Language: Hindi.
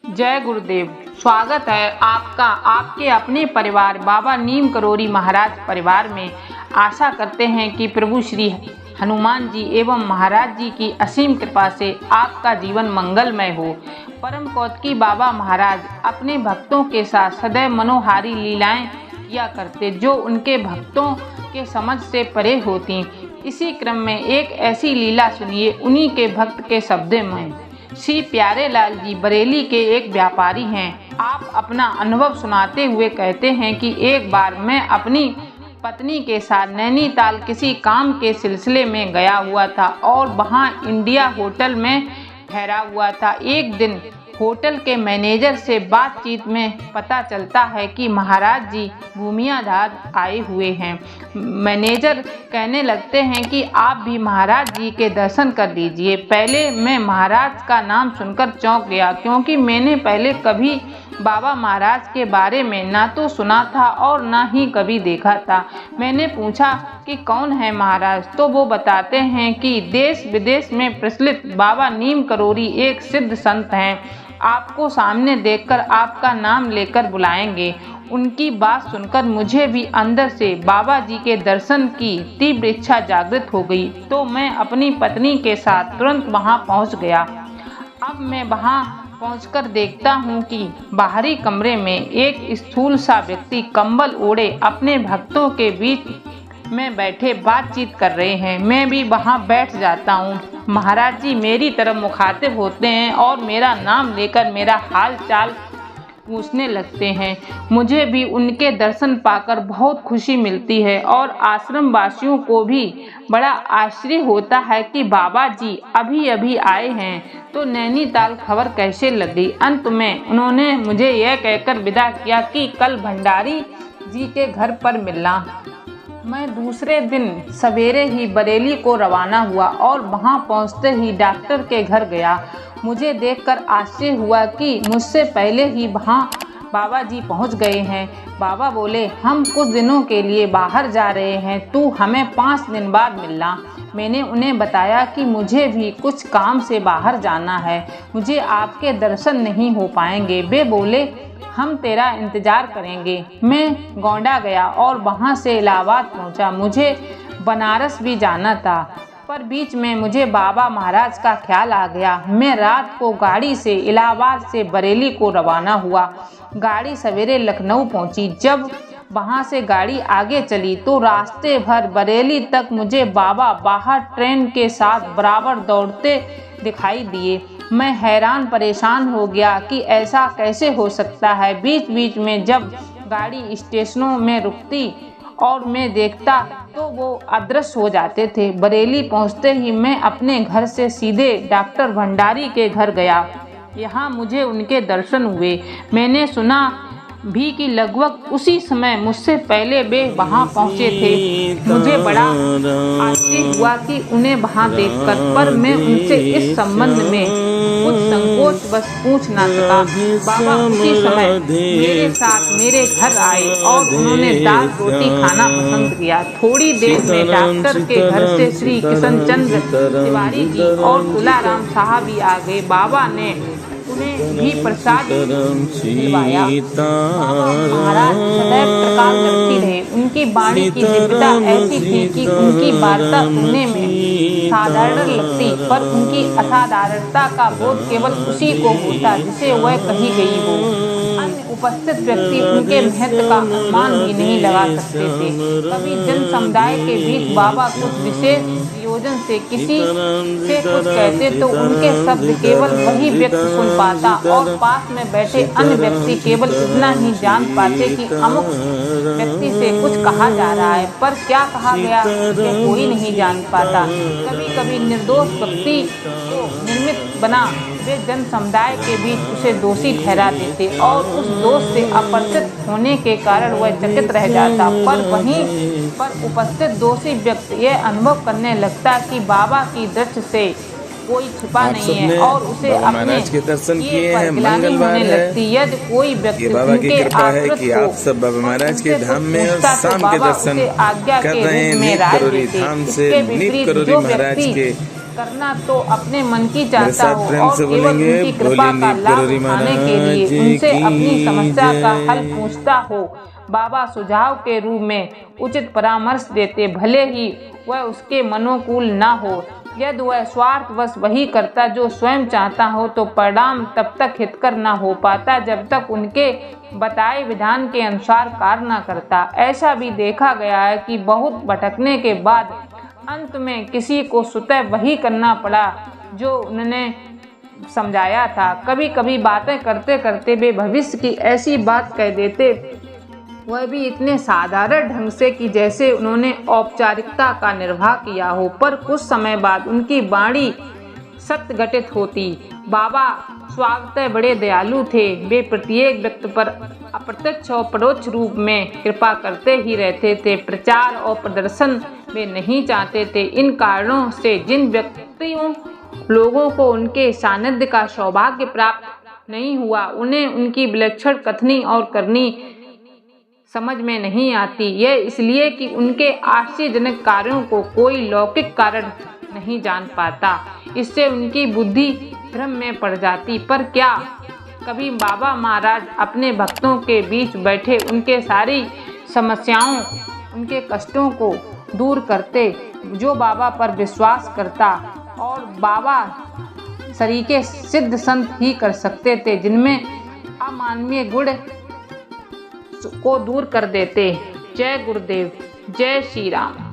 जय गुरुदेव। स्वागत है आपका आपके अपने परिवार बाबा नीम करोरी महाराज परिवार में। आशा करते हैं कि प्रभु श्री हनुमान जी एवं महाराज जी की असीम कृपा से आपका जीवन मंगलमय हो। परम कौतकी बाबा महाराज अपने भक्तों के साथ सदैव मनोहारी लीलाएं किया करते जो उनके भक्तों के समझ से परे होती। इसी क्रम में एक ऐसी लीला सुनिए उन्हीं के भक्त के शब्दों में। श्री प्यारे लाल जी बरेली के एक व्यापारी हैं। आप अपना अनुभव सुनाते हुए कहते हैं कि एक बार मैं अपनी पत्नी के साथ नैनीताल किसी काम के सिलसिले में गया हुआ था और वहां इंडिया होटल में ठहरा हुआ था। एक दिन होटल के मैनेजर से बातचीत में पता चलता है कि महाराज जी भूमियाधार आए हुए हैं। मैनेजर कहने लगते हैं कि आप भी महाराज जी के दर्शन कर लीजिए। पहले मैं महाराज का नाम सुनकर चौंक गया, क्योंकि मैंने पहले कभी बाबा महाराज के बारे में ना तो सुना था और ना ही कभी देखा था। मैंने पूछा कि कौन है महाराज, तो वो बताते हैं कि देश विदेश में प्रचलित बाबा नीम करोरी एक सिद्ध संत हैं। आपको सामने देखकर आपका नाम लेकर बुलाएंगे। उनकी बात सुनकर मुझे भी अंदर से बाबा जी के दर्शन की तीव्र इच्छा जागृत हो गई, तो मैं अपनी पत्नी के साथ तुरंत वहां पहुंच गया। अब मैं वहां पहुंचकर देखता हूं कि बाहरी कमरे में एक स्थूल सा व्यक्ति कंबल ओढ़े अपने भक्तों के बीच में बैठे बातचीत कर रहे हैं। मैं भी वहां बैठ जाता हूं। महाराज जी मेरी तरफ मुखातिब होते हैं और मेरा नाम लेकर मेरा हाल चाल पूछने लगते हैं। मुझे भी उनके दर्शन पाकर बहुत खुशी मिलती है और आश्रम वासियों को भी बड़ा आश्चर्य होता है कि बाबा जी अभी अभी आए हैं, तो नैनीताल खबर कैसे लग गई। अंत में उन्होंने मुझे यह कहकर विदा किया कि कल भंडारी जी के घर पर मिलना। मैं दूसरे दिन सवेरे ही बरेली को रवाना हुआ और वहां पहुंचते ही डॉक्टर के घर गया। मुझे देखकर आश्चर्य हुआ कि मुझसे पहले ही वहां बाबा जी पहुंच गए हैं। बाबा बोले, हम कुछ दिनों के लिए बाहर जा रहे हैं, तू हमें 5 दिन बाद मिलना। मैंने उन्हें बताया कि मुझे भी कुछ काम से बाहर जाना है, मुझे आपके दर्शन नहीं हो पाएंगे। वे बोले, हम तेरा इंतज़ार करेंगे। मैं गोंडा गया और वहाँ से इलाहाबाद पहुँचा। मुझे बनारस भी जाना था, पर बीच में मुझे बाबा महाराज का ख्याल आ गया। मैं रात को गाड़ी से इलाहाबाद से बरेली को रवाना हुआ। गाड़ी सवेरे लखनऊ पहुँची। जब वहाँ से गाड़ी आगे चली तो रास्ते भर बरेली तक मुझे बाबा बाहर ट्रेन के साथ बराबर दौड़ते दिखाई दिए। मैं हैरान परेशान हो गया कि ऐसा कैसे हो सकता है। बीच बीच में जब गाड़ी स्टेशनों में रुकती और मैं देखता तो वो अदृश्य हो जाते थे। बरेली पहुंचते ही मैं अपने घर से सीधे डॉक्टर भंडारी के घर गया। यहाँ मुझे उनके दर्शन हुए। मैंने सुना भी कि लगभग उसी समय मुझसे पहले वे वहां पहुंचे थे। मुझे बड़ा आश्चर्य हुआ कि उन्हें वहां देखकर, पर मैं उनसे इस संबंध में कुछ संकोच बस पूछ ना सका। बाबा उसी समय मेरे साथ मेरे घर आए और उन्होंने दाल रोटी खाना पसंद किया। थोड़ी देर में डॉक्टर के घर से श्री किशन चंद्र तिवारी जी और तुलाराम साहब भी आ गए। बाबा ने उन्हें भी प्रसाद दिलवाया। महाराज सदैव प्रकाश करती रहे। उनकी वाणी की दिव्यता ऐसी थी कि उनकी वार्ता सुनने में साधारण लगती, पर उनकी असाधारणता का बोध केवल उसी को होता जिसे वह कही गई हो। अन्य उपस्थित व्यक्ति उनके महत्व का अनुमान भी नहीं लगा सकते थे। कभी जन समुदाय के बीच बाबा कुछ विशेष योजन से किसी से कुछ कहते तो उनके शब्द केवल वही व्यक्ति सुन पाता और पास में बैठे अन्य व्यक्ति केवल इतना ही जान पाते कि अमुक व्यक्ति से कुछ कहा जा रहा है, पर क्या कहा गया ये कोई नहीं जान पाता। कभी कभी निर्दोष व्यक्ति को निर्मित बना वे जन समुदाय के बीच उसे दोषी ठहरा देते और उस दोष से अपरिचित होने के कारण वह चकित रह जाता। पर वहीं पर उपस्थित दोषी व्यक्ति यह अनुभव करने लगता कि बाबा की दृष्टि से कोई छिपा नहीं है और उसे अपने के दर्शन किए हैं। मंगलवार होने लगती। यदि कोई व्यक्ति बाबा की कृपा है कि आप सब बाबा महाराज के धाम में और शाम के दर्शन कर रहे हैं। नीम करोरी धाम से नीम करोरी महाराज के करना तो अपने मन की मेरे चाहता साथ हो प्रेम और से केवल बोलेंगे, उनकी कृपा बोलिए का नीम लाभ करोरी उठाने के महाराज लिए उनसे की अपनी समस्या का हल जय। पूछता हो। बाबा सुझाव के रूप में उचित परामर्श देते, भले ही वह उसके मनोकूल ना हो। यदि वह स्वार्थवश वही करता जो स्वयं चाहता हो तो परिणाम तब तक हितकर न हो पाता जब तक उनके बताए विधान के अनुसार कार्य न करता। ऐसा भी देखा गया है कि बहुत भटकने के बाद अंत में किसी को स्वतः वही करना पड़ा जो उन्होंने समझाया था। कभी कभी बातें करते करते वे भविष्य की ऐसी बात कह देते, वह भी इतने साधारण ढंग से कि जैसे उन्होंने औपचारिकता का निर्वाह किया हो, पर कुछ समय बाद उनकी वाणी सत्य घटित होती। बाबा स्वागतः बड़े दयालु थे। वे प्रत्येक व्यक्ति पर अप्रत्यक्ष और परोक्ष रूप में कृपा करते ही रहते थे। प्रचार और प्रदर्शन वे नहीं चाहते थे। इन कारणों से जिन व्यक्तियों लोगों को उनके सानिध्य का सौभाग्य प्राप्त नहीं हुआ, उन्हें उनकी विलक्षण कथनी और करनी समझ में नहीं आती। यह इसलिए कि उनके आश्चर्यजनक कार्यों को कोई लौकिक कारण नहीं जान पाता। इससे उनकी बुद्धि भ्रम में पड़ जाती। पर क्या कभी बाबा महाराज अपने भक्तों के बीच बैठे उनके सारी समस्याओं, उनके कष्टों को दूर करते? जो बाबा पर विश्वास करता, और बाबा सरीके सिद्ध संत ही कर सकते थे जिनमें अमानवीय गुण को दूर कर देते। जय गुरुदेव, जय श्री राम।